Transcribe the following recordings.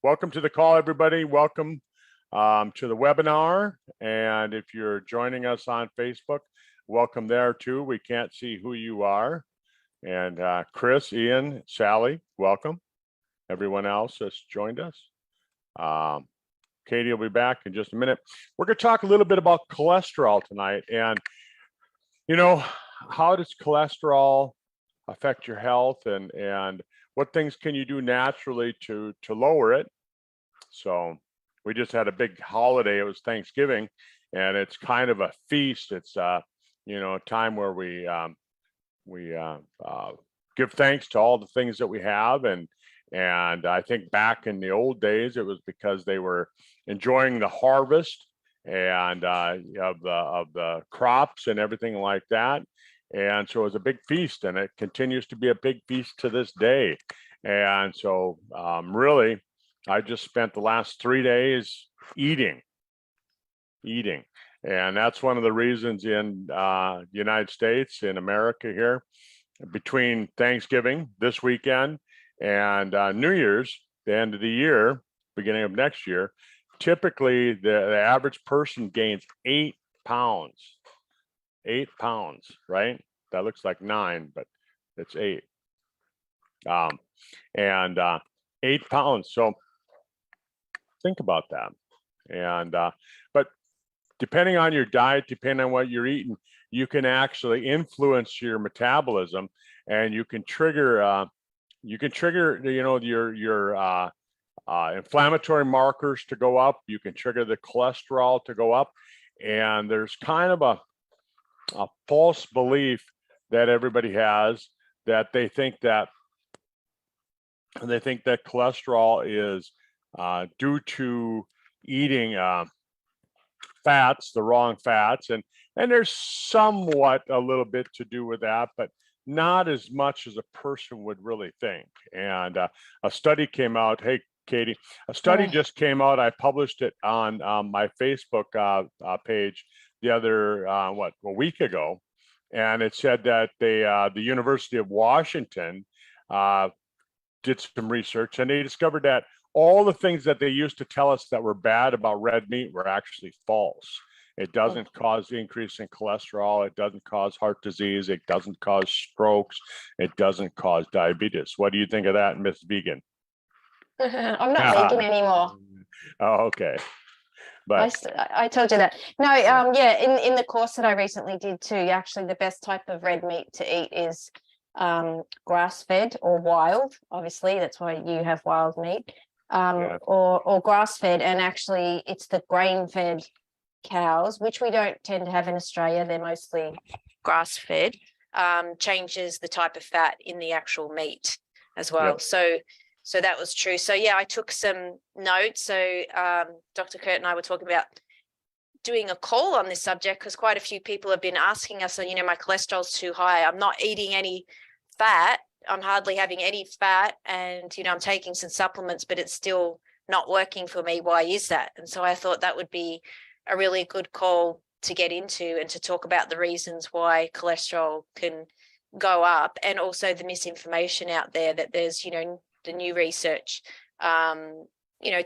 Welcome to the call, everybody. Welcome to the webinar. And if you're joining us on Facebook, welcome there too. We can't see who you are. And Chris, Ian, Sally, welcome. Everyone else that's joined us. Katie will be back in just a minute. We're going to talk a little bit about cholesterol tonight. And, you know, how does cholesterol affect your health, and what things can you do naturally to lower it? So we just had a big holiday. It was Thanksgiving, and it's kind of a feast. It's a time where we give thanks to all the things that we have, and I think back in the old days, it was because they were enjoying the harvest and of the crops and everything like that. And so it was a big feast, and it continues to be a big feast to this day. And so really, I just spent the last 3 days eating. And that's one of the reasons in the United States, in America here, between Thanksgiving this weekend and New Year's, the end of the year, beginning of next year, typically the average person gains 8 pounds. 8 pounds, right? That looks like 9, but it's 8. 8 pounds. So think about that. And but depending on your diet, depending on what you're eating, you can actually influence your metabolism, and you can trigger your inflammatory markers to go up. You can trigger the cholesterol to go up. And there's kind of a false belief that everybody has, that they think that cholesterol is due to eating fats, the wrong fats, and there's somewhat a little bit to do with that, but not as much as a person would really think. And a study came out. Hey, Katie, a study just came out. I published it on my Facebook page the other a week ago, and it said that the University of Washington did some research, and they discovered that all the things that they used to tell us that were bad about red meat were actually false. It doesn't cause increase in cholesterol. It doesn't cause heart disease. It doesn't cause strokes. It doesn't cause diabetes. What do you think of that, Miss Vegan? I'm not vegan anymore. Oh, okay. But I told you that. No, in the course that I recently did too, actually the best type of red meat to eat is grass-fed or wild. Obviously, that's why you have wild meat, or grass-fed, and actually it's the grain-fed cows, which we don't tend to have in Australia. They're mostly grass-fed. Changes the type of fat in the actual meat as well. Yep. So that was true. So yeah, I took some notes. So Dr. Kurt and I were talking about doing a call on this subject, because quite a few people have been asking us, my cholesterol's too high. I'm not eating any fat. I'm hardly having any fat, and I'm taking some supplements, but it's still not working for me. Why is that? And so I thought that would be a really good call to get into, and to talk about the reasons why cholesterol can go up, and also the misinformation out there that there's, the new research,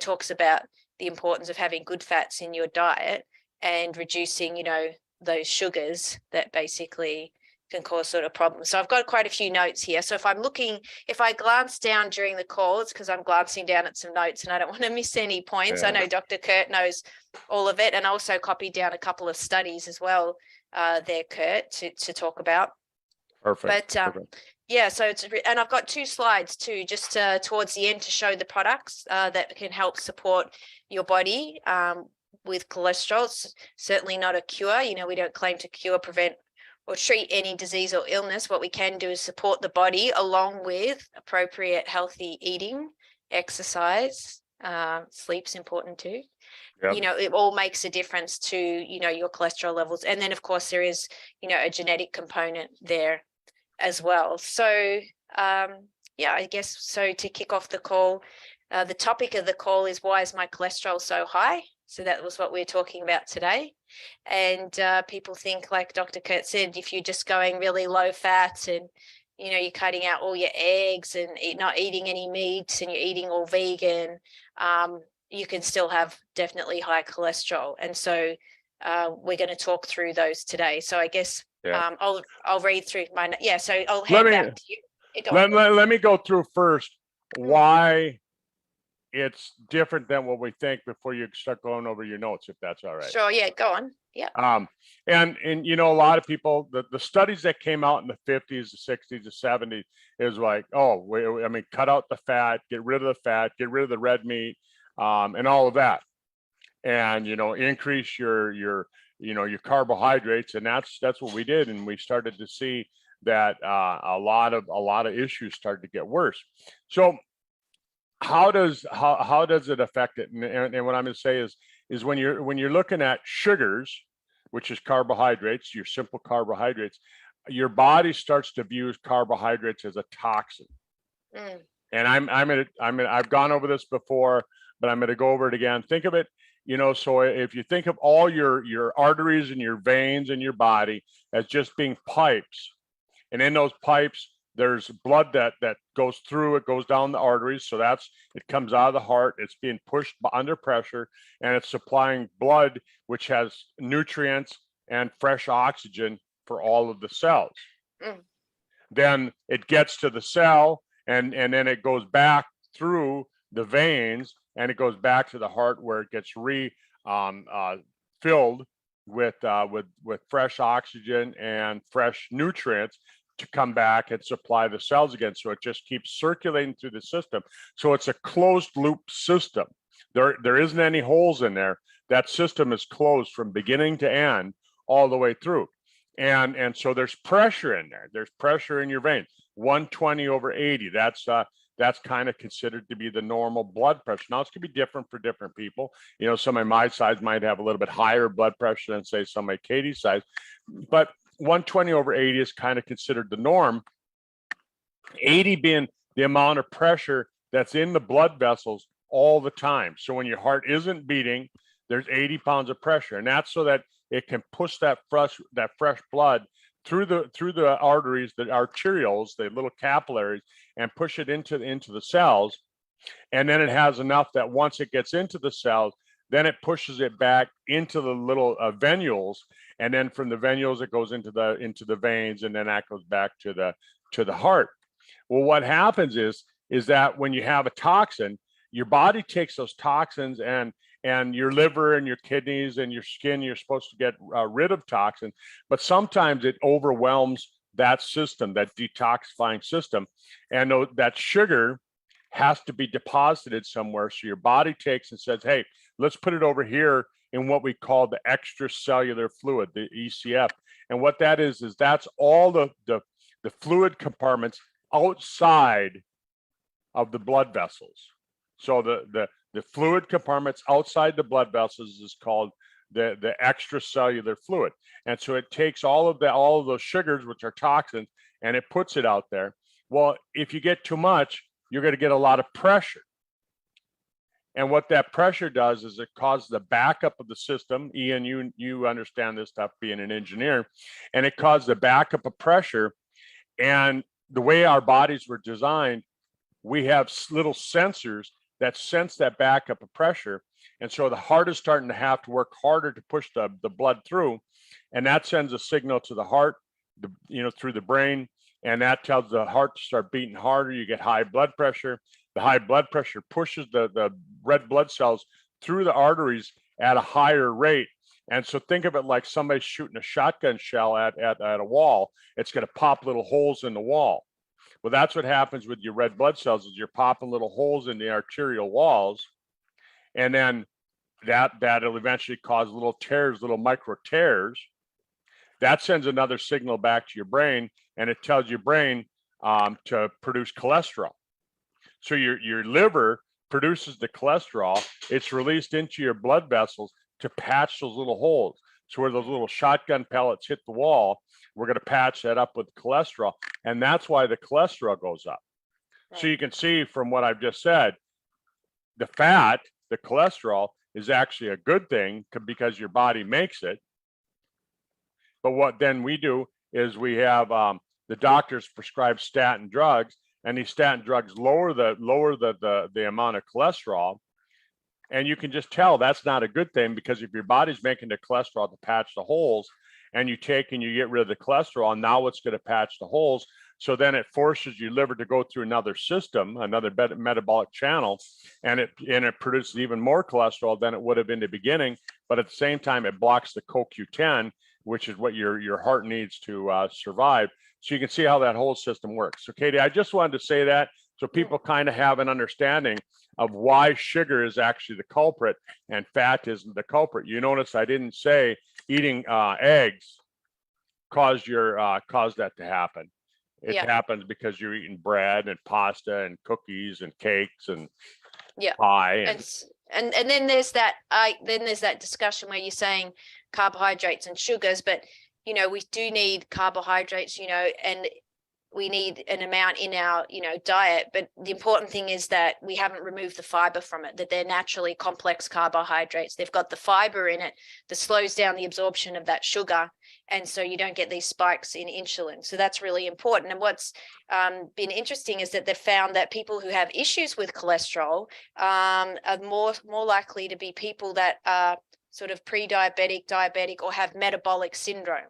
talks about the importance of having good fats in your diet and reducing, those sugars that basically can cause sort of problems. So I've got quite a few notes here. So if I glance down during the call, it's because I'm glancing down at some notes and I don't want to miss any points. Yeah. I know Dr. Kurt knows all of it, and also copied down a couple of studies as well there, Kurt, to talk about. Perfect. But yeah, so and I've got 2 slides too, just towards the end, to show the products that can help support your body with cholesterol. It's certainly not a cure. We don't claim to cure, prevent, or treat any disease or illness. What we can do is support the body along with appropriate healthy eating, exercise, sleep's important too. Yep. It all makes a difference to, your cholesterol levels. And then of course there is, a genetic component there as well. So, I guess, so to kick off the call, the topic of the call is, why is my cholesterol so high? So that was what we're talking about today. And people think, like Dr. Kurt said, if you're just going really low fat and, you know, you're cutting out all your eggs and not eating any meats and you're eating all vegan, you can still have definitely high cholesterol. And so we're going to talk through those today. So I guess Yeah. I'll read through yeah. So I'll Let hand me back to you. Go on. let me go through first why it's different than what we think before you start going over your notes, if that's all right. Sure. Yeah. Go on. Yeah. And you know, a lot of people, the studies that came out in the 50s, the 60s, the 70s is like, oh, I mean, cut out the fat, get rid of the fat, get rid of the red meat, and all of that, and you know, increase your carbohydrates, and that's what we did, and we started to see that a lot of issues started to get worse. So how does it affect it? And what I'm going to say is when you're looking at sugars, which is carbohydrates, your simple carbohydrates, your body starts to view carbohydrates as a toxin. And I've gone over this before, but I'm going to go over it again. Think of it, you know, so if you think of all your arteries and your veins in your body as just being pipes, and in those pipes there's blood that goes through, it goes down the arteries, so it comes out of the heart, it's being pushed under pressure, and it's supplying blood which has nutrients and fresh oxygen for all of the cells. Then it gets to the cell, and then it goes back through the veins, and it goes back to the heart, where it gets filled with fresh oxygen and fresh nutrients to come back and supply the cells again. So it just keeps circulating through the system. So it's a closed loop system. There isn't any holes in there. That system is closed from beginning to end all the way through. And so there's pressure in there. There's pressure in your veins. 120/80. That's kind of considered to be the normal blood pressure. Now, it's going to be different for different people. You know, somebody my size might have a little bit higher blood pressure than, say, somebody Katie's size. But 120/80 is kind of considered the norm. 80 being the amount of pressure that's in the blood vessels all the time. So when your heart isn't beating, there's 80 pounds of pressure, and that's so that it can push that fresh blood through the arteries, the arterioles, the little capillaries, and push it into the cells. And then it has enough that once it gets into the cells, then it pushes it back into the little venules, and then from the venules it goes into the veins, and then that goes back to the heart. Well, what happens is that when you have a toxin, your body takes those toxins, and your liver and your kidneys and your skin, you're supposed to get rid of toxins, but sometimes it overwhelms that system, that detoxifying system, and that sugar has to be deposited somewhere. So your body takes and says, hey, let's put it over here in what we call the extracellular fluid, the ECF. And what that is that's all the fluid compartments outside of the blood vessels. So the fluid compartments outside the blood vessels is called the extracellular fluid. And so it takes all of those sugars, which are toxins, and it puts it out there. Well, if you get too much, you're going to get a lot of pressure. And what that pressure does is it causes the backup of the system. Ian, you understand this stuff being an engineer, and it causes the backup of pressure. And the way our bodies were designed, we have little sensors that sense that backup of pressure. And so the heart is starting to have to work harder to push the blood through. And that sends a signal to the heart, through the brain. And that tells the heart to start beating harder. You get high blood pressure. The high blood pressure pushes the red blood cells through the arteries at a higher rate. And so think of it like somebody shooting a shotgun shell at a wall. It's going to pop little holes in the wall. Well, that's what happens with your red blood cells, is you're popping little holes in the arterial walls. And then that'll eventually cause little tears, little micro tears. That sends another signal back to your brain, and it tells your brain to produce cholesterol. So your liver produces the cholesterol. It's released into your blood vessels to patch those little holes. So where those little shotgun pellets hit the wall, we're going to patch that up with cholesterol. And that's why the cholesterol goes up. Right. So you can see from what I've just said, the fat, the cholesterol, is actually a good thing because your body makes it. But what then we do is we have the doctors prescribe statin drugs, and these statin drugs lower the amount of cholesterol. And you can just tell that's not a good thing, because if your body's making the cholesterol to patch the holes, and you take and you get rid of the cholesterol, now it's going to patch the holes. So then it forces your liver to go through another system, another metabolic channel, and it produces even more cholesterol than it would have in the beginning. But at the same time, it blocks the CoQ10, which is what your heart needs to survive. So you can see how that whole system works. So Katie, I just wanted to say that so people kind of have an understanding of why sugar is actually the culprit and fat isn't the culprit. You notice I didn't say eating eggs caused that to happen. It happens because you're eating bread and pasta and cookies and cakes and pie. And then there's that discussion where you're saying carbohydrates and sugars, but we do need carbohydrates, and we need an amount in our diet, but the important thing is that we haven't removed the fiber from it, that they're naturally complex carbohydrates. They've got the fiber in it that slows down the absorption of that sugar, and so you don't get these spikes in insulin. So that's really important. And what's been interesting is that they've found that people who have issues with cholesterol are more likely to be people that are sort of pre-diabetic, diabetic, or have metabolic syndrome.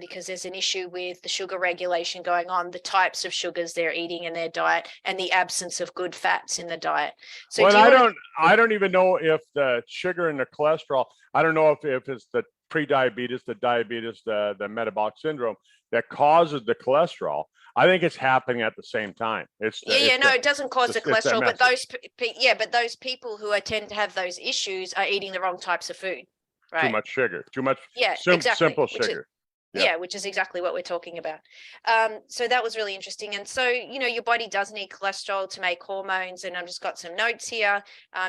Because there's an issue with the sugar regulation going on, the types of sugars they're eating in their diet, and the absence of good fats in the diet. So I don't even know if the sugar and the cholesterol, I don't know if it's the pre-diabetes, the diabetes, the metabolic syndrome that causes the cholesterol. I think it's happening at the same time. It doesn't cause the cholesterol, but those people who tend to have those issues are eating the wrong types of food, right? Too much sugar, too much exactly. simple sugar. Which is exactly what we're talking about. So that was really interesting. And so, your body does need cholesterol to make hormones. And I've just got some notes here.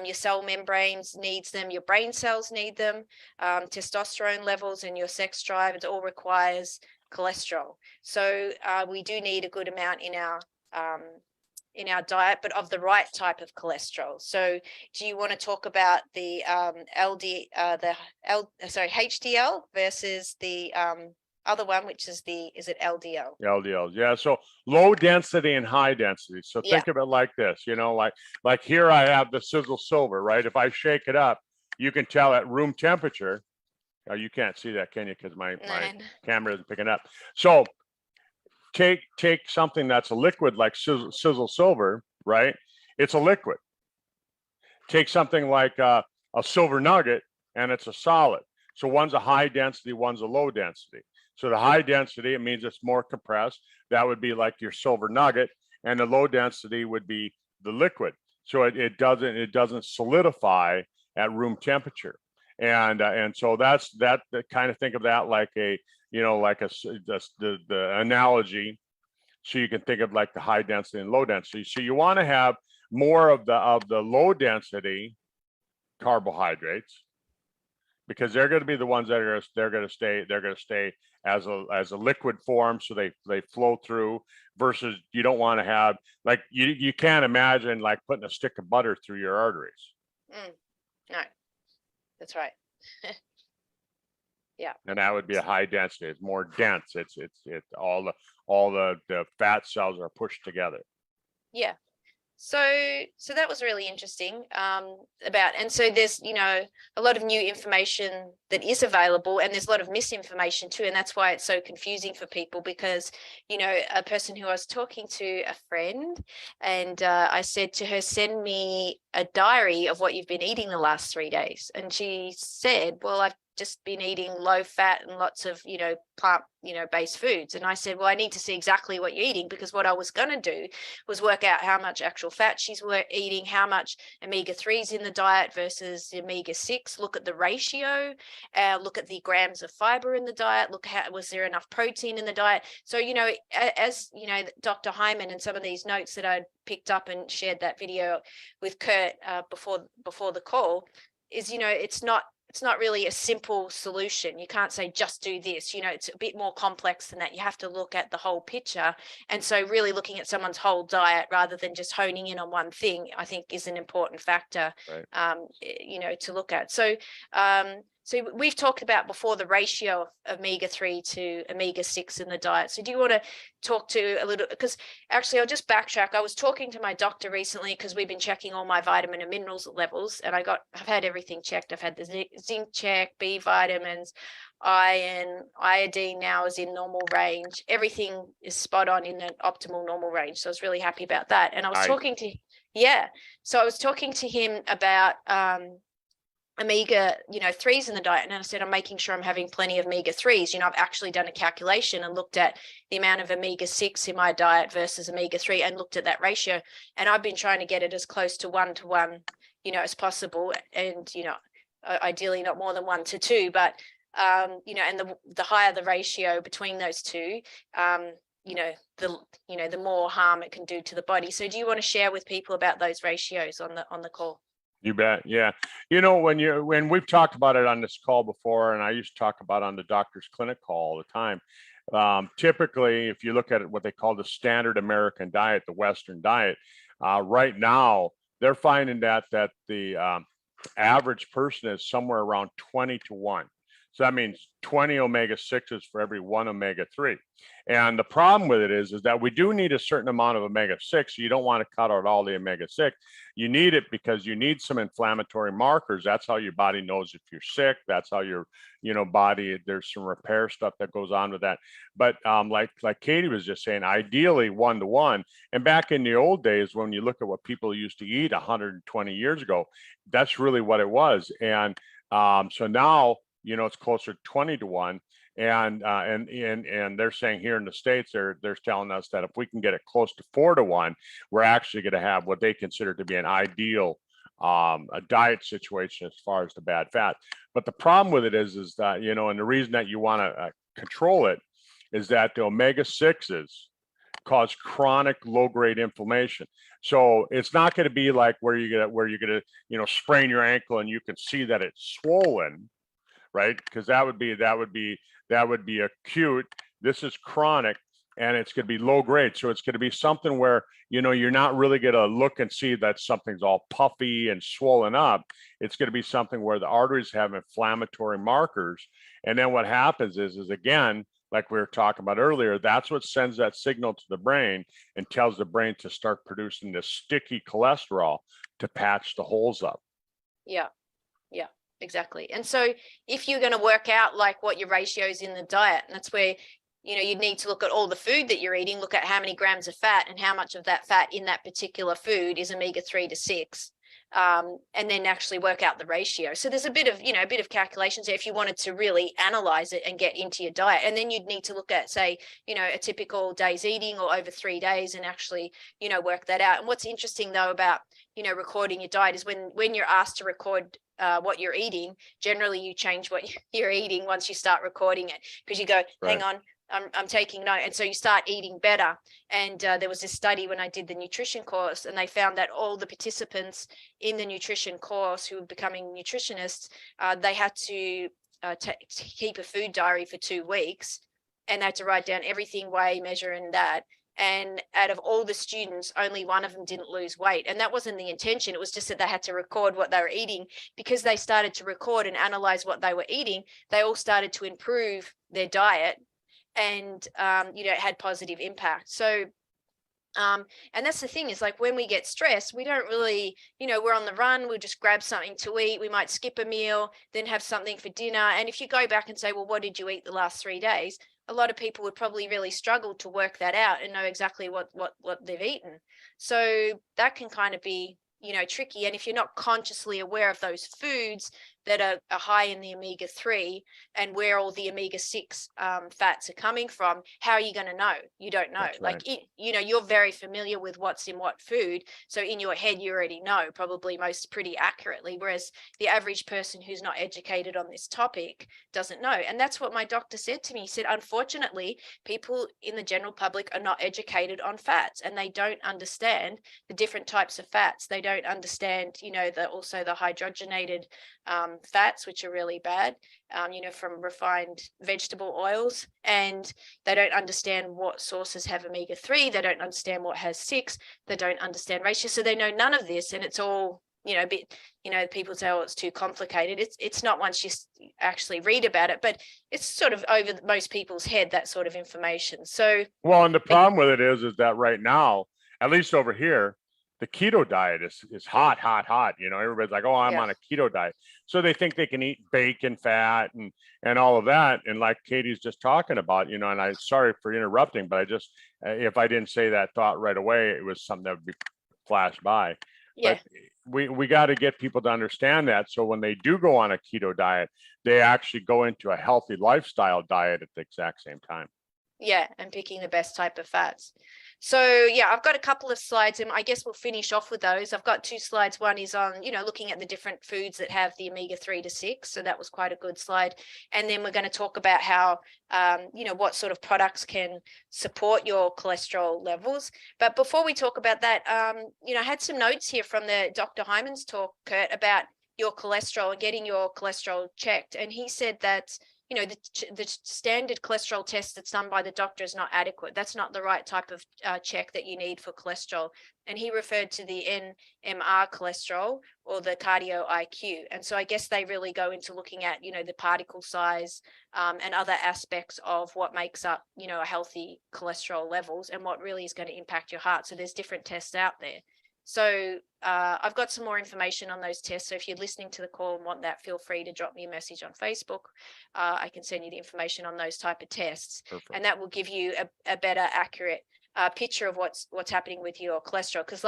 Your cell membranes needs them. Your brain cells need them. Testosterone levels and your sex drive, it all requires cholesterol. So we do need a good amount in our diet, but of the right type of cholesterol. So do you want to talk about the HDL versus the other one, which is it LDL? LDL, yeah. So low density and high density. So think of it like this, like here I have the Sizzle Silver, right? If I shake it up, you can tell at room temperature. Oh, you can't see that, can you? Because my camera isn't picking up. So take something that's a liquid like Sizzle Silver, right? It's a liquid. Take something like a silver nugget, and it's a solid. So one's a high density, one's a low density. So the high density, it means it's more compressed. That would be like your silver nugget, and the low density would be the liquid. So it doesn't solidify at room temperature. And so that's that kind of think of that like the analogy. So you can think of like the high density and low density. So you want to have more of the low density carbohydrates, because they're going to be the ones that are going to stay as a liquid form, so they flow through, versus you don't want to have, like, you can't imagine like putting a stick of butter through your arteries. No, that's right. Yeah. And that would be a high density. It's more dense. It's all the fat cells are pushed together. Yeah. So that was really interesting and so there's, a lot of new information that is available, and there's a lot of misinformation too. And that's why it's so confusing for people, because, a person who I was talking to, a friend, and I said to her, send me a diary of what you've been eating the last 3 days. And she said, well, I've just been eating low fat and lots of, plant, based foods. And I said, well, I need to see exactly what you're eating, because what I was going to do was work out how much actual fat she's eating, how much omega-3s in the diet versus omega-6, look at the ratio, look at the grams of fiber in the diet, look how was there enough protein in the diet. So, as Dr. Hyman and some of these notes that I picked up and shared that video with Kurt before the call is, it's not really a simple solution. You can't say just do this. It's a bit more complex than that. You have to look at the whole picture. And so really looking at someone's whole diet rather than just honing in on one thing, I think is an important factor, right. To look at. So So we've talked about before the ratio of omega-3 to omega-6 in the diet. So do you want to talk to a little, because actually I'll just backtrack. I was talking to my doctor recently because we've been checking all my vitamin and minerals levels, and I've had everything checked. I've had the zinc check, B vitamins, iron, iodine now is in normal range. Everything is spot on in an optimal normal range. So I was really happy about that. And I was talking to, so I was talking to him about omega 3s in the diet, and I said I'm making sure I'm having plenty of omega 3s. I've actually done a calculation and looked at the amount of omega 6 in my diet versus omega 3 and looked at that ratio, and I've been trying to get it as close to 1 to 1 as possible, and ideally not more than 1 to 2, but and the higher the ratio between those two, the more harm it can do to the body. So do you want to share with people about those ratios on the call? You bet. Yeah. When we've talked about it on this call before, and I used to talk about on the doctor's clinic call all the time. Typically, if you look at it, what they call the standard American diet, the Western diet, right now, they're finding that the average person is somewhere around 20 to 1. So that means 20 omega-6s for every 1 omega-3. And the problem with it is that we do need a certain amount of omega-6. You don't want to cut out all the omega-6. You need it because you need some inflammatory markers. That's how your body knows if you're sick. That's how your body, there's some repair stuff that goes on with that. But like Katie was just saying, ideally 1 to 1. And back in the old days, when you look at what people used to eat 120 years ago, that's really what it was. And so now, it's closer to 20 to 1. And they're saying here in the States, they're telling us that if we can get it close to 4 to 1, we're actually going to have what they consider to be an ideal a diet situation as far as the bad fat. But the problem with it is that, and the reason that you want to control it is that the omega-6s cause chronic low-grade inflammation. So it's not going to be like where you're going to sprain your ankle and you can see that it's swollen, right? Because that would be acute. This is chronic, and it's going to be low grade. So it's going to be something where, you're not really going to look and see that something's all puffy and swollen up. It's going to be something where the arteries have inflammatory markers. And then what happens is again, like we were talking about earlier, that's what sends that signal to the brain and tells the brain to start producing this sticky cholesterol to patch the holes up. Yeah. Exactly. And so if you're going to work out like what your ratios in the diet, and that's where, you need to look at all the food that you're eating, look at how many grams of fat and how much of that fat in that particular food is omega-3 to 6. And then actually work out the ratio. So there's a bit of calculations there if you wanted to really analyze it and get into your diet. And then you'd need to look at, say, a typical day's eating or over 3 days and actually, work that out. And what's interesting though about, recording your diet is when you're asked to record what you're eating, generally you change what you're eating once you start recording it, because you go, hang on, I'm taking note. And so you start eating better. And there was this study when I did the nutrition course, and they found that all the participants in the nutrition course who were becoming nutritionists, they had to keep a food diary for 2 weeks, and they had to write down everything, weigh, measure, and that. And out of all the students, only one of them didn't lose weight. And that wasn't the intention. It was just that they had to record what they were eating. Because they started to record and analyze what they were eating, they all started to improve their diet, and it had positive impact. So and that's the thing, is like when we get stressed, we don't really, we're on the run, we'll just grab something to eat, we might skip a meal, then have something for dinner. And if you go back and say, well, what did you eat the last 3 days, a lot of people would probably really struggle to work that out and know exactly what they've eaten. So that can kind of be, tricky. And if you're not consciously aware of those foods that are high in the omega-3 and where all the omega-6 fats are coming from, how are you going to know? You don't know. That's right. You're very familiar with what's in what food. So in your head, you already know probably most pretty accurately, whereas the average person who's not educated on this topic doesn't know. And that's what my doctor said to me. He said, unfortunately, people in the general public are not educated on fats, and they don't understand the different types of fats. They don't understand, also the hydrogenated fats, which are really bad, from refined vegetable oils. And they don't understand what sources have omega-3. They don't understand what has 6. They don't understand ratio. So they know none of this, and it's all bit, people say, oh, it's too complicated. It's not once you actually read about it, but it's sort of over most people's head, that sort of information. So, well, and the problem with it is that right now, at least over here, the keto diet is hot, hot, hot. Everybody's like, oh, I'm yeah, on a keto diet. So they think they can eat bacon fat and all of that. And like Katie's just talking about, and I'm sorry for interrupting, but I just, if I didn't say that thought right away, it was something that would be flashed by. yeah. But we got to get people to understand that. So when they do go on a keto diet, they actually go into a healthy lifestyle diet at the exact same time. Yeah, and picking the best type of fats. So yeah, I've got a couple of slides, and I guess we'll finish off with those. I've got two slides. One is on, looking at the different foods that have the omega-3 to 6. So that was quite a good slide. And then we're going to talk about how, what sort of products can support your cholesterol levels. But before we talk about that, I had some notes here from the Dr. Hyman's talk, Kurt, about your cholesterol and getting your cholesterol checked. And he said that the standard cholesterol test that's done by the doctor is not adequate. That's not the right type of check that you need for cholesterol. And he referred to the NMR cholesterol or the cardio IQ. And so I guess they really go into looking at, the particle size and other aspects of what makes up, a healthy cholesterol levels and what really is going to impact your heart. So there's different tests out there. So I've got some more information on those tests. So if you're listening to the call and want that, feel free to drop me a message on Facebook. I can send you the information on those type of tests. Perfect. And that will give you a better, accurate picture of what's happening with your cholesterol. Because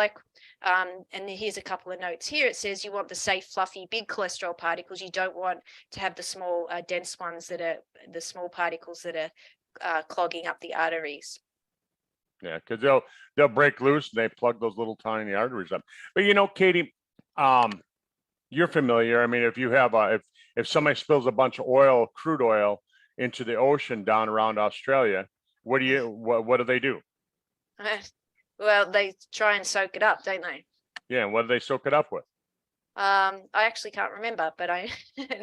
and here's a couple of notes here. It says you want the safe, fluffy, big cholesterol particles. You don't want to have the small, dense ones that are the small particles that are clogging up the arteries. Yeah, because they'll break loose and they plug those little tiny arteries up. But Katie, you're familiar. I mean, if you have if somebody spills a bunch of crude oil into the ocean down around Australia, what do they do? Well, they try and soak it up, don't they? Yeah, and what do they soak it up with? I actually can't remember, but I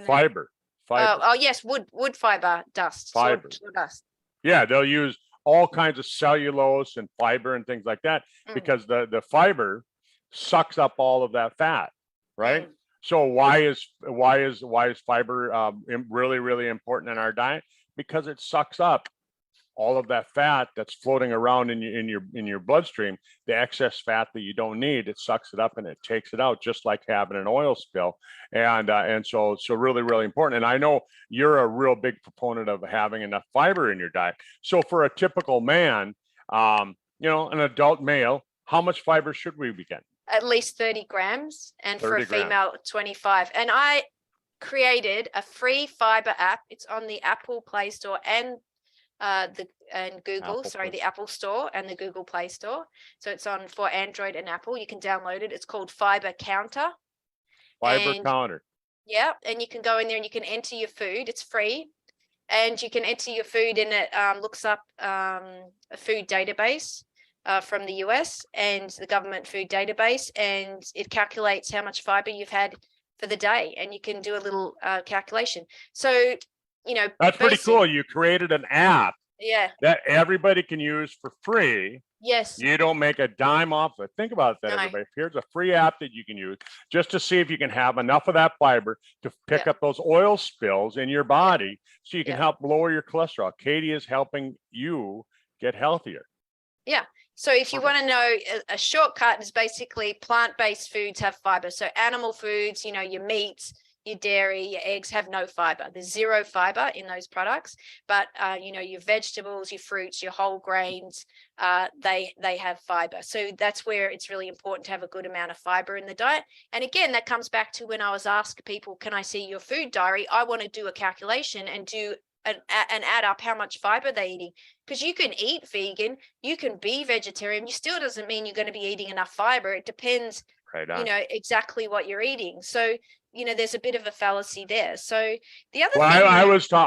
Fiber. Oh yes, wood fiber dust. Fiber. Dust. Yeah, they'll use all kinds of cellulose and fiber and things like that because the fiber sucks up all of that fat, right? So why is fiber really, really important in our diet? Because it sucks up all of that fat that's floating around in your bloodstream, the excess fat that you don't need. It sucks it up and it takes it out, just like having an oil spill. And so really, really important. And I know you're a real big proponent of having enough fiber in your diet. So for a typical man, an adult male, how much fiber should we be getting? At least 30 grams, and for a female, 25. And I created a free fiber app. It's on the Apple Play Store and Google, the Apple Store and the Google Play Store. So it's on for Android and Apple. You can download it. It's called Fiber Counter. Counter. Yeah, and you can go in there and you can enter your food. It's free, and you can enter your food, and it looks up a food database from the US and the government food database, and it calculates how much fiber you've had for the day, and you can do a little calculation. So that's pretty cool. You created an app that everybody can use for free. Yes. You don't make a dime off it. Think about that, everybody. Here's a free app that you can use just to see if you can have enough of that fiber to pick up those oil spills in your body so you can help lower your cholesterol. Katie is helping you get healthier. Yeah. So if you want to know, a shortcut is basically plant-based foods have fiber. So animal foods, your meats, your dairy, your eggs have no fiber. There's zero fiber in those products, but your vegetables, your fruits, your whole grains, they have fiber. So that's where it's really important to have a good amount of fiber in the diet. And again, that comes back to when I was asked people, can I see your food diary? I want to do a calculation and do an add up how much fiber they're eating, because you can eat vegan, you can be vegetarian, you still doesn't mean you're going to be eating enough fiber. It depends, exactly what you're eating. So there's a bit of a fallacy there. So the other thing I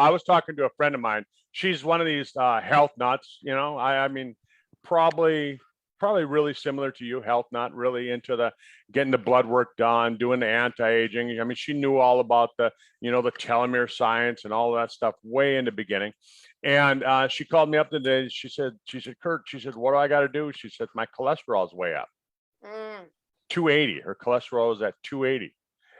was talking to a friend of mine. She's one of these health nuts, I mean, probably really similar to you, health nut, really into getting the blood work done, doing the anti-aging. I mean, she knew all about the telomere science and all that stuff way in the beginning. And she called me up today. She said, Kurt, what do I got to do? She said, my cholesterol is way up. 280. Her cholesterol is at 280.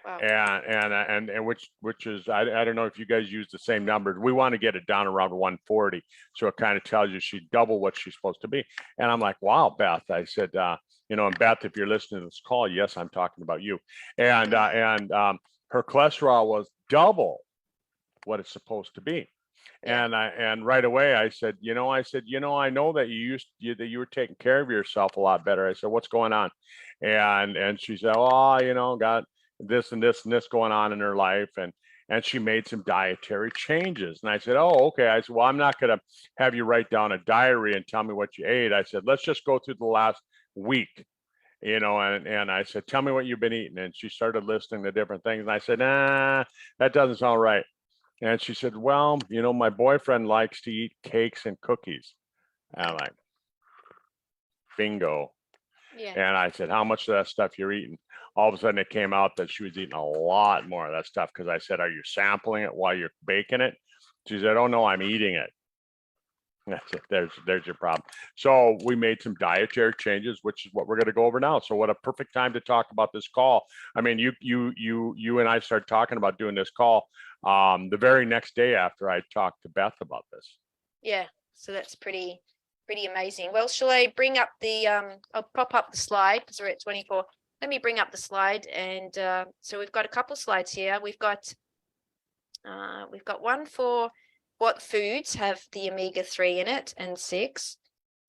Wow. And which is, I don't know if you guys use the same numbers. We want to get it down around 140. So it kind of tells you she's double what she's supposed to be. And I'm like, wow, Beth, I said, and Beth, if you're listening to this call, yes, I'm talking about you. And her cholesterol was double what it's supposed to be. Yeah. And right away I said, I know that that you were taking care of yourself a lot better. I said, what's going on? And she said, oh, got this and this and this going on in her life. And she made some dietary changes. And I said, oh, okay. I said, well, I'm not going to have you write down a diary and tell me what you ate. I said, let's just go through the last week, and I said, tell me what you've been eating. And she started listing the different things. And I said, nah, that doesn't sound right. And she said, well, my boyfriend likes to eat cakes and cookies. And I'm like, bingo. Yeah. And I said, how much of that stuff you're eating? All of a sudden it came out that she was eating a lot more of that stuff. Because I said, are you sampling it while you're baking it? She said, oh, no, I'm eating it. That's it. There's your problem. So we made some dietary changes, which is what we're going to go over now. So what a perfect time to talk about this call. I mean, you and I started talking about doing this call the very next day after I talked to Beth about this. Yeah. So that's pretty amazing. Well, shall I bring up the I'll pop up the slide because we're at 24. Let me bring up the slide. And so we've got a couple slides here. We've got one for what foods have the omega-3 in it and 6.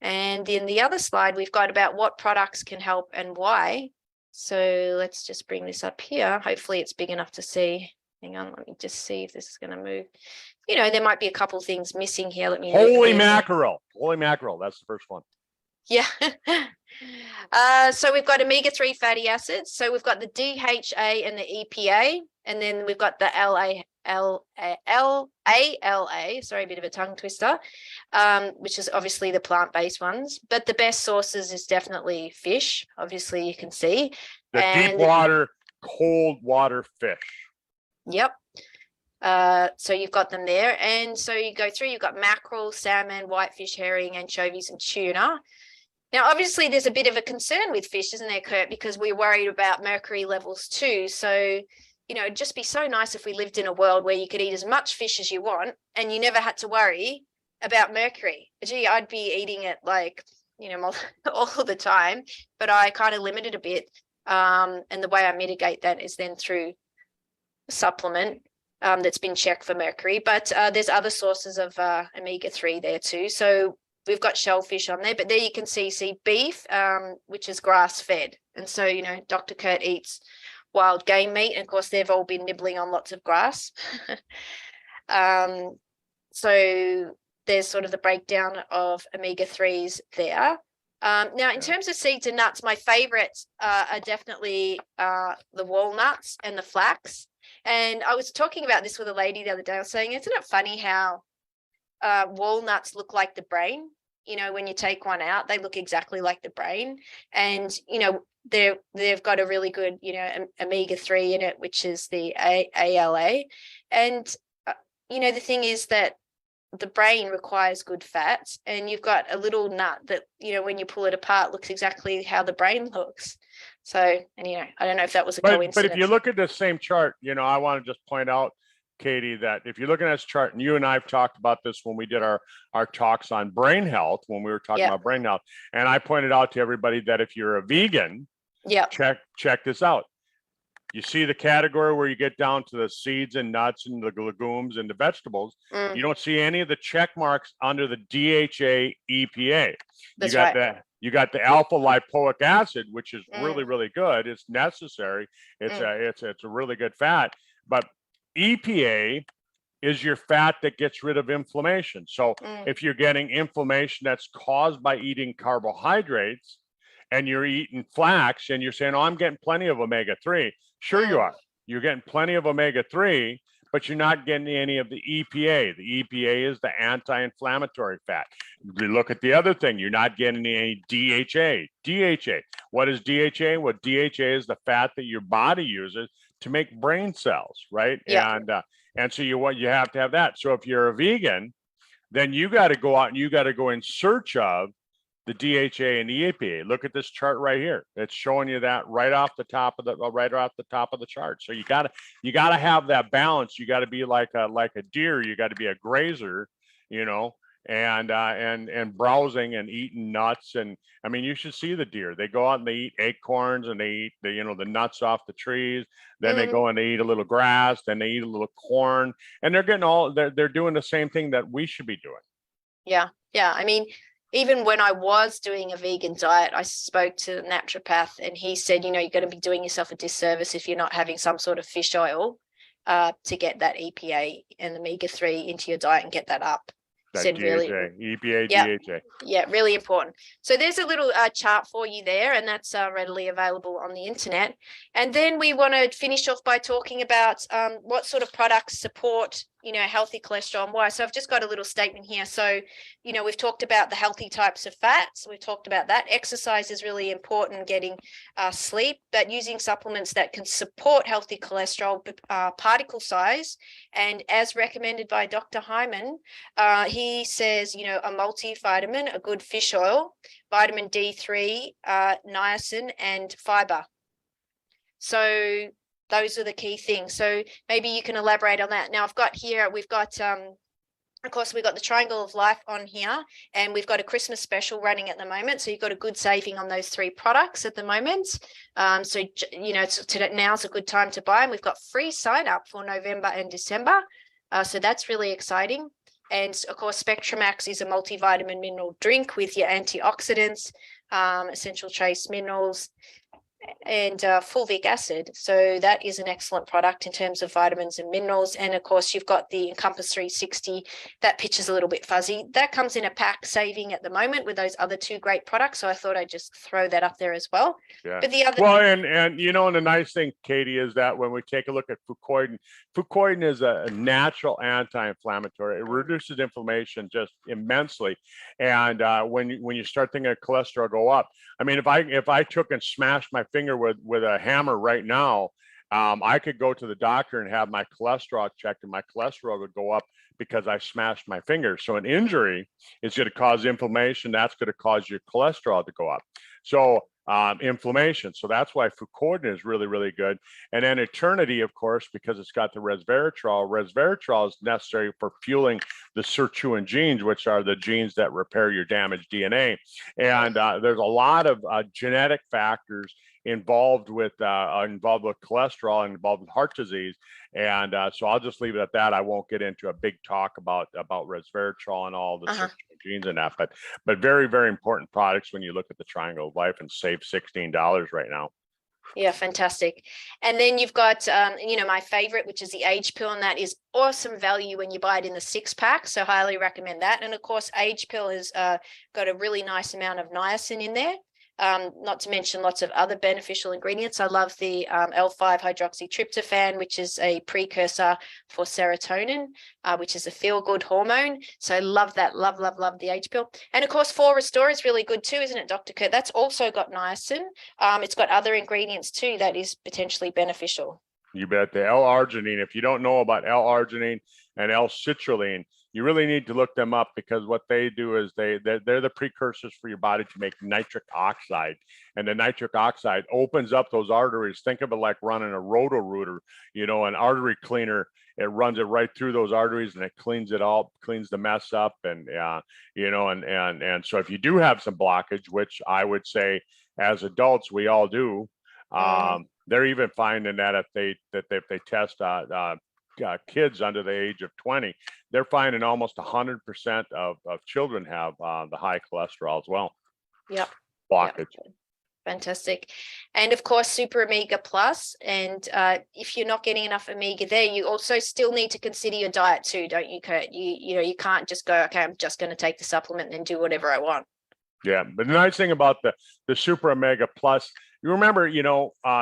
And in the other slide, we've got about what products can help and why. So let's just bring this up here. Hopefully it's big enough to see. Hang on, let me just see if this is going to move. There might be a couple things missing here. Let me. Holy mackerel. That's the first one. Yeah. So we've got omega-3 fatty acids. So we've got the DHA and the EPA, and then we've got the ALA, sorry, a bit of a tongue twister, which is obviously the plant-based ones. But the best sources is definitely fish. Obviously, you can see. The deep water, cold water fish. Yep. So you've got them there. And so you go through, you've got mackerel, salmon, whitefish, herring, anchovies, and tuna. Now, obviously, there's a bit of a concern with fish, isn't there, Kurt? Because we're worried about mercury levels too. So, it'd just be so nice if we lived in a world where you could eat as much fish as you want and you never had to worry about mercury. Gee, I'd be eating it all the time, but I kind of limit it a bit. And the way I mitigate that is then through a supplement that's been checked for mercury. But there's other sources of omega-3 there too. So we've got shellfish on there, but there you can see beef, which is grass-fed. And so, Dr. Kurt eats wild game meat. And of course, they've all been nibbling on lots of grass. So there's sort of the breakdown of omega-3s there. Now, in terms of seeds and nuts, my favorites are definitely the walnuts and the flax. And I was talking about this with a lady the other day. I was saying, isn't it funny how walnuts look like the brain? When you take one out, they look exactly like the brain. And, they've got a really good, omega-3 in it, which is the ALA. And, the thing is that the brain requires good fats, and you've got a little nut that, when you pull it apart, looks exactly how the brain looks. So, and, I don't know if that was a coincidence. But if you look at the same chart, I want to just point out, Katie, that if you're looking at this chart, and you and I have talked about this when we did our talks on brain health, when we were talking about brain health, and I pointed out to everybody that if you're a vegan, check this out. You see the category where you get down to the seeds and nuts and the legumes and the vegetables. You don't see any of the check marks under the DHA EPA. That's You got the alpha lipoic acid, which is really, really good. It's necessary. It's a really good fat. But EPA is your fat that gets rid of inflammation. So if you're getting inflammation that's caused by eating carbohydrates, and you're eating flax and you're saying, oh, I'm getting plenty of omega-3. Sure you are. You're getting plenty of omega-3, but you're not getting any of the EPA. The EPA is the anti-inflammatory fat. You look at the other thing, you're not getting any DHA. DHA. What is DHA? Well, DHA is the fat that your body uses to make brain cells, right? Yeah. And so you have to have that. So if you're a vegan, then you got to go out and you got to go in search of the DHA and the EPA. Look at this chart right here. It's showing you that right off the top of the chart. So you gotta have that balance. You got to be like a deer. You got to be a grazer, you know, and browsing and eating nuts. And I mean, you should see the deer. They go out and they eat acorns, and they eat the nuts off the trees. Then they go and they eat a little grass. Then they eat a little corn, and they're doing the same thing that we should be doing. Yeah. I mean, even when I was doing a vegan diet, I spoke to a naturopath, and he said, you're going to be doing yourself a disservice if you're not having some sort of fish oil to get that EPA and omega-3 into your diet and get that up. That Said DHA, really, EPA, yeah, DHA. Yeah, really important. So there's a little chart for you there, and that's readily available on the internet. And then we want to finish off by talking about what sort of products support healthy cholesterol and why. So I've just got a little statement here. So, we've talked about the healthy types of fats. We've talked about that. Exercise is really important, getting sleep, but using supplements that can support healthy cholesterol particle size. And as recommended by Dr. Hyman, he says, a multivitamin, a good fish oil, vitamin D3, niacin, and fiber. So those are the key things. So maybe you can elaborate on that. Now we've got, of course, we've got the Triangle of Life on here, and we've got a Christmas special running at the moment. So you've got a good saving on those 3 products at the moment. So, now's a good time to buy them. We've got free sign up for November and December. So that's really exciting. And of course, SpectraMax is a multivitamin mineral drink with your antioxidants, essential trace minerals, and fulvic acid. So that is an excellent product in terms of vitamins and minerals. And of course, you've got the Encompass 360. That picture's a little bit fuzzy. That comes in a pack saving at the moment with those other 2 great products. So I thought I'd just throw that up there as well. Yeah. But the other and the nice thing, Katie, is that when we take a look at fucoidan is a natural anti-inflammatory. It reduces inflammation just immensely. And when you start thinking of cholesterol go up, I mean, if I took and smashed my finger with a hammer right now, I could go to the doctor and have my cholesterol checked, and my cholesterol would go up because I smashed my finger. So an injury is going to cause inflammation. That's going to cause your cholesterol to go up. So inflammation. So that's why fucoidan is really, really good. And then Eternity, of course, because it's got the resveratrol. Resveratrol is necessary for fueling the sirtuin genes, which are the genes that repair your damaged DNA. And there's a lot of genetic factors involved with cholesterol and involved with heart disease. And so I'll just leave it at that. I won't get into a big talk about resveratrol and all the genes and that, but very, very important products when you look at the Triangle of Life, and save $16 right now. Yeah, fantastic. And then you've got, my favorite, which is the Age Pill, and that is awesome value when you buy it in the 6-pack. So highly recommend that. And of course, Age Pill has got a really nice amount of niacin in there. Not to mention lots of other beneficial ingredients. I love the L5-hydroxytryptophan, which is a precursor for serotonin, which is a feel-good hormone. So love that. Love the Age Pill. And of course, 4Restore is really good too, isn't it, Dr. Kurt? That's also got niacin. It's got other ingredients too that is potentially beneficial. You bet. The L-arginine, if you don't know about L-arginine and L-citrulline, you really need to look them up, because what they do is they're the precursors for your body to make nitric oxide. And the nitric oxide opens up those arteries. Think of it like running a Roto-Rooter, an artery cleaner. It runs it right through those arteries, and it cleans it all, cleans the mess up. And, and so if you do have some blockage, which I would say as adults, we all do, they're even finding that if they test kids under the age of 20, they're finding almost 100% of children have the high cholesterol as well. Yep. Blockage. Yep. Fantastic. And of course, Super Omega Plus. And if you're not getting enough omega there, you also still need to consider your diet too, don't you, Kurt? You can't just go, okay, I'm just going to take the supplement and do whatever I want. Yeah, but the nice thing about the Super Omega Plus, you remember,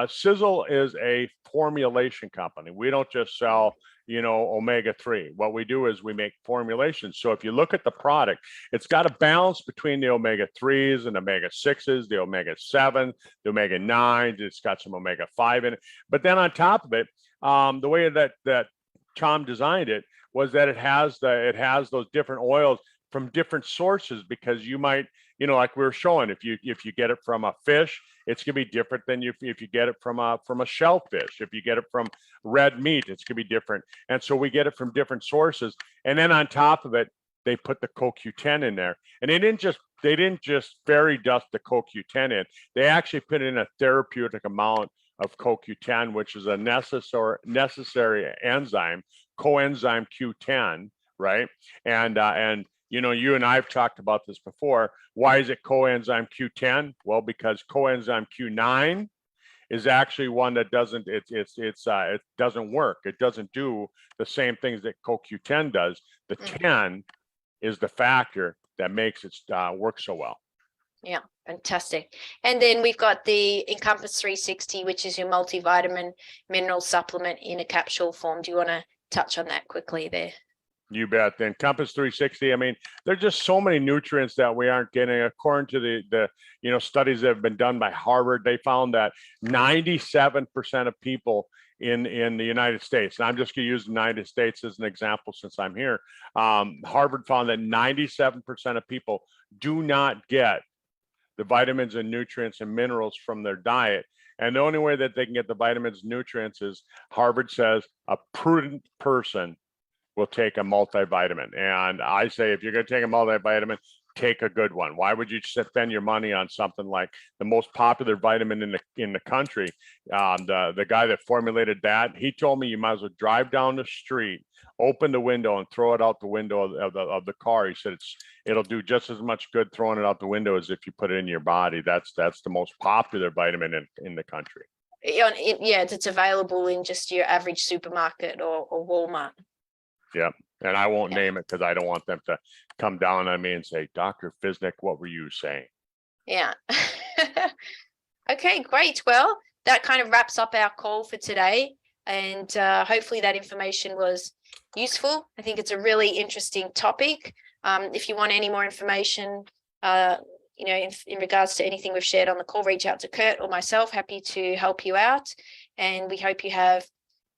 Sizzle is a formulation company. We don't just sell omega-3. What we do is we make formulations. So if you look at the product, it's got a balance between the omega-3s and omega-6s, the omega-7, the omega-9s. It's got some omega-5 in it. But then on top of it, the way that Tom designed it was that it has those different oils from different sources, because you might you know, like we were showing, if you get it from a fish, it's gonna be different than if you get it from a shellfish. If you get it from red meat, it's gonna be different. And so we get it from different sources. And then on top of it, they put the CoQ10 in there. And they didn't just fairy dust the CoQ10 in. They actually put in a therapeutic amount of CoQ10, which is a necessary enzyme, coenzyme Q10, right? And you know, you and I've talked about this before. Why is it coenzyme Q10? Well, because coenzyme Q9 is actually one that doesn't it doesn't work. It doesn't do the same things that CoQ10 does. The 10 is the factor that makes it work so well. Yeah, fantastic. And then we've got the Encompass 360, which is your multivitamin mineral supplement in a capsule form. Do you want to touch on that quickly there? You bet. The Encompass 360. I mean, there's just so many nutrients that we aren't getting. According to the you know, studies that have been done by Harvard, they found that 97% of people in the United States, and I'm just going to use the United States as an example since I'm here. Harvard found that 97% of people do not get the vitamins and nutrients and minerals from their diet. And the only way that they can get the vitamins and nutrients is, Harvard says, a prudent person will take a multivitamin. And I say, if you're going to take a multivitamin, take a good one. Why would you spend your money on something like the most popular vitamin in the country? The guy that formulated that, he told me you might as well drive down the street, open the window, and throw it out the window of the car. He said it'll do just as much good throwing it out the window as if you put it in your body. That's the most popular vitamin in the country. Yeah, it's available in just your average supermarket or Walmart. Yeah. And I won't name it because I don't want them to come down on me and say, Dr. Fisnick, what were you saying? Yeah. Okay, great. Well, that kind of wraps up our call for today. And hopefully that information was useful. I think it's a really interesting topic. If you want any more information, you know, in regards to anything we've shared on the call, reach out to Kurt or myself. Happy to help you out. And we hope you have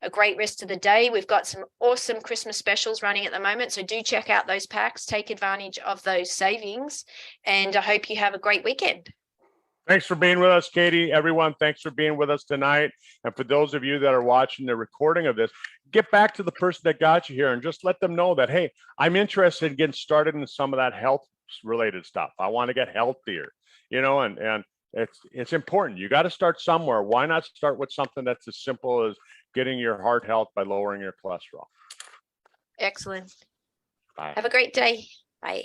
a great rest of the day. We've got some awesome Christmas specials running at the moment, so do check out those packs, take advantage of those savings, and I hope you have a great weekend. Thanks for being with us, Katie. Everyone, thanks for being with us tonight. And for those of you that are watching the recording of this, get back to the person that got you here and just let them know that, hey, I'm interested in getting started in some of that health related stuff. I want to get healthier, you know, and it's important. You got to start somewhere. Why not start with something that's as simple as getting your heart health by lowering your cholesterol? Excellent. Bye. Have a great day. Bye.